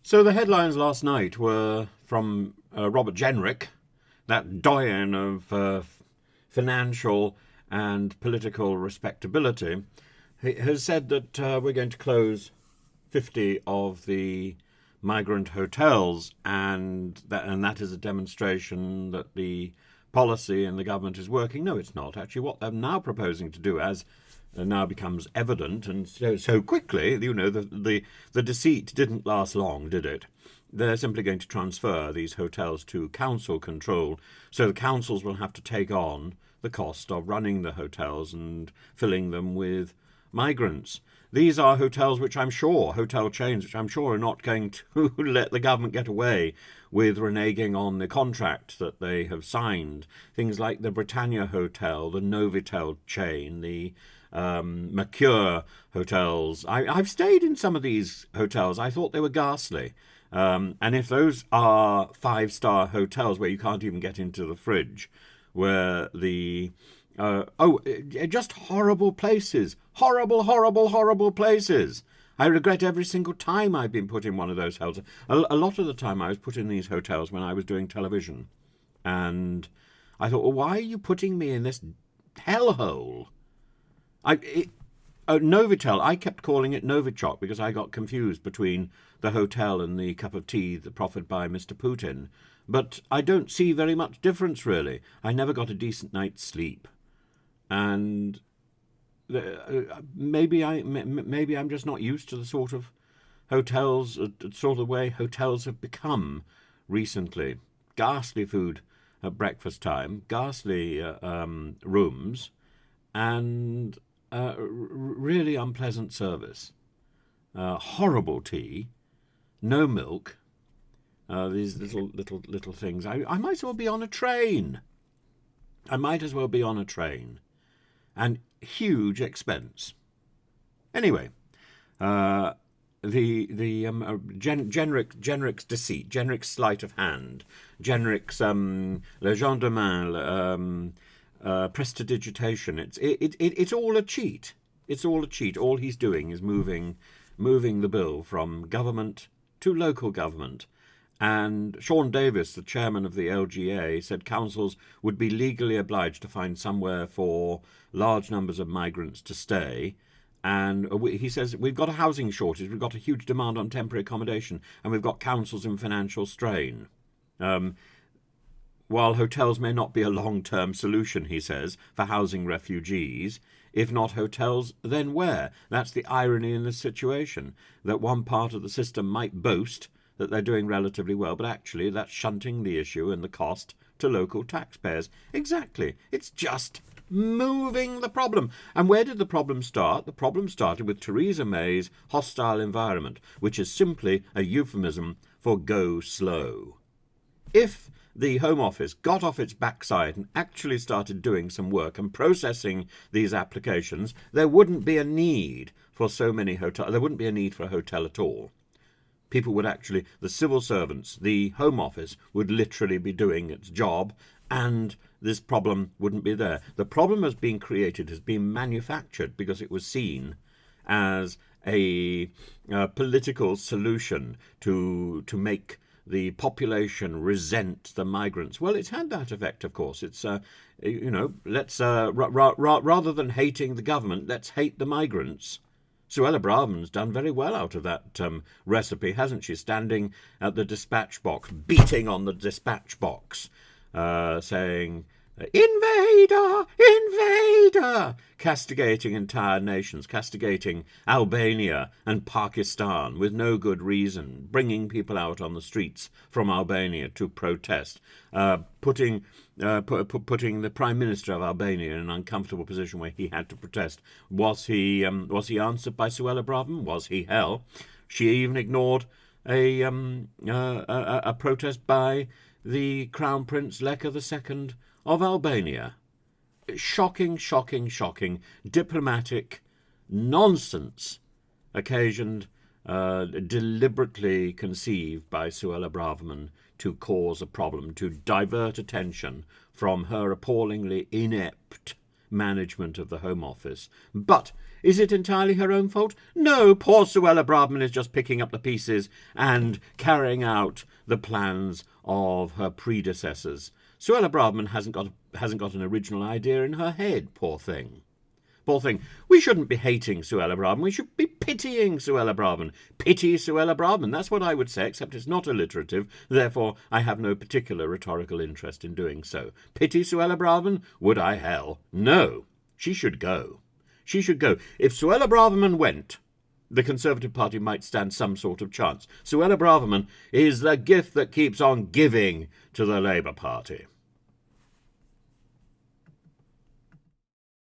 So the headlines last night were from Robert Jenrick, that doyen of financial and political respectability. He has said that we're going to close 50 of the migrant hotels, and that is a demonstration that the policy in the government is working. No, it's not. Actually, what they're now proposing to do, as now becomes evident, and so quickly, the deceit didn't last long, did it? They're simply going to transfer these hotels to council control, so the councils will have to take on the cost of running the hotels and filling them with migrants. These are hotels which I'm sure, hotel chains which I'm sure are not going to let the government get away with reneging on the contract that they have signed. Things like the Britannia Hotel, the Novotel chain, the mercure hotels. I've stayed in some of these hotels. I thought they were ghastly. And if those are five-star hotels where you can't even get into the fridge, where just horrible places. Horrible, horrible, horrible places. I regret every single time I've been put in one of those hotels. A lot of the time I was put in these hotels when I was doing television. And I thought, well, why are you putting me in this hellhole? Novotel, I kept calling it Novichok because I got confused between the hotel and the cup of tea that proffered by Mr. Putin. But I don't see very much difference, really. I never got a decent night's sleep. And maybe I'm just not used to the sort of hotels, sort of way hotels have become recently. Ghastly food at breakfast time, ghastly rooms, and really unpleasant service. Horrible tea, no milk. These little things. I might as well be on a train. I might as well be on a train. And huge expense. Anyway, Jenrick's deceit, Jenrick's sleight of hand, Jenrick's legerdemain, prestidigitation. It's all a cheat. It's all a cheat. All he's doing is moving the bill from government to local government. And Sean Davis, the chairman of the LGA, said councils would be legally obliged to find somewhere for large numbers of migrants to stay. And he says, we've got a housing shortage, we've got a huge demand on temporary accommodation, and we've got councils in financial strain. While hotels may not be a long-term solution, he says, for housing refugees, if not hotels, then where? That's the irony in this situation, that one part of the system might boast that they're doing relatively well, but actually that's shunting the issue and the cost to local taxpayers. Exactly. It's just moving the problem. And where did the problem start? The problem started with Theresa May's hostile environment, which is simply a euphemism for go slow. If the Home Office got off its backside and actually started doing some work and processing these applications, there wouldn't be a need for so many hotels. There wouldn't be a need for a hotel at all. People would actually, the civil servants, the Home Office, would literally be doing its job, and this problem wouldn't be there. The problem has been created, has been manufactured, because it was seen as a political solution to make the population resent the migrants. Well, it's had that effect, of course. It's, let's, rather than hating the government, let's hate the migrants. Suella Braverman's done very well out of that recipe, hasn't she? Standing at the dispatch box, beating on the dispatch box, saying, "Invader! Invader!" Castigating entire nations, castigating Albania and Pakistan with no good reason, bringing people out on the streets from Albania to protest, putting the Prime Minister of Albania in an uncomfortable position where he had to protest. Was he answered by Suella Braverman? Was he hell? She even ignored a protest by the Crown Prince Leka II of Albania. Shocking, shocking, shocking diplomatic nonsense occasioned, deliberately conceived by Suella Braverman to cause a problem, to divert attention from her appallingly inept management of the Home Office. But is it entirely her own fault? No, poor Suella Braverman is just picking up the pieces and carrying out the plans of her predecessors. Suella Braverman hasn't got an original idea in her head, poor thing. Poor thing. We shouldn't be hating Suella Braverman. We should be pitying Suella Braverman. Pity Suella Braverman. That's what I would say, except it's not alliterative. Therefore, I have no particular rhetorical interest in doing so. Pity Suella Braverman? Would I hell? No. She should go. She should go. If Suella Braverman went, the Conservative Party might stand some sort of chance. Suella Braverman is the gift that keeps on giving to the Labour Party.